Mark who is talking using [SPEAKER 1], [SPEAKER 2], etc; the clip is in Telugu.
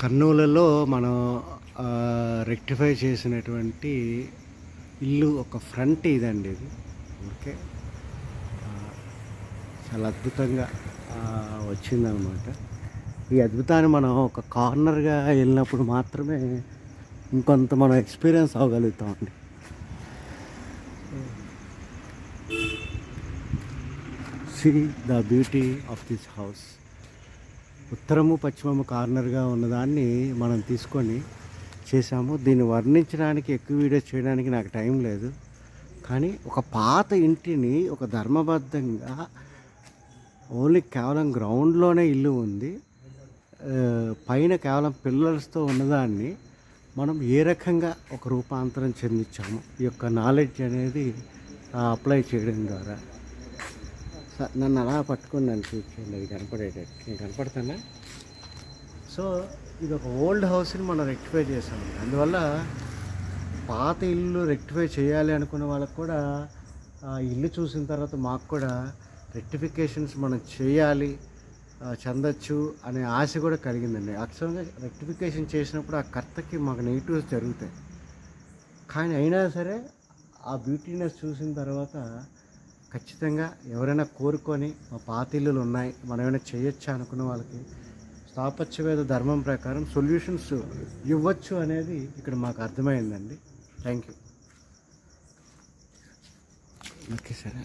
[SPEAKER 1] కర్నూలులో మనం రెక్టిఫై చేసినటువంటి ఇల్లు ఒక ఫ్రంట్ ఇదండి ఇది. ఓకే. చాలా అద్భుతంగా వచ్చిందనమాట. ఈ అద్భుతాన్ని మనం ఒక కార్నర్గా వెళ్ళినప్పుడు మాత్రమే ఇంకొంత మనం ఎక్స్పీరియన్స్ అవ్వగలుగుతామండి. See the beauty of this house. ఉత్తరము పశ్చిమము కార్నర్గా ఉన్నదాన్ని మనం తీసుకొని చేసాము. దీన్ని వర్ణించడానికి ఎక్కువ వీడియోస్ చేయడానికి నాకు టైం లేదు. కానీ ఒక పాత ఇంటిని ఒక ధర్మబద్ధంగా ఓన్లీ కేవలం గ్రౌండ్లోనే ఇల్లు ఉంది, పైన కేవలం పిల్లర్స్తో ఉన్నదాన్ని మనం ఏ రకంగా ఒక రూపాంతరం చెందించాము ఈ యొక్క నాలెడ్జ్ అనేది అప్లై చేయడం ద్వారా. నన్ను అలా పట్టుకొని నన్ను చూపించండి, అది కనపడేటట్టు. నేను కనపడతానా? సో ఇది ఒక ఓల్డ్ హౌస్ని మనం రెక్టిఫై చేసాము. అందువల్ల పాత ఇల్లు రెక్టిఫై చేయాలి అనుకున్న వాళ్ళకు కూడా ఇల్లు చూసిన తర్వాత మాకు కూడా రెక్టిఫికేషన్స్ మనం చేయాలి, చెందొచ్చు అనే ఆశ కూడా కలిగిందండి. యాక్చువల్గా రెక్టిఫికేషన్ చేసినప్పుడు ఆ కర్తకి మాకు నెగిటివ్స్ జరుగుతాయి. కానీ అయినా సరే ఆ బ్యూటీనెస్ చూసిన తర్వాత ఖచ్చితంగా ఎవరైనా కోరుకొని మా పాత ఇల్లులు ఉన్నాయి, మనం ఏమైనా చేయొచ్చా అనుకున్న వాళ్ళకి స్థాపత్యవేద ధర్మం ప్రకారం సొల్యూషన్స్ ఇవ్వచ్చు అనేది ఇక్కడ మాకు అర్థమైందండి. Thank you. ఓకే సరే.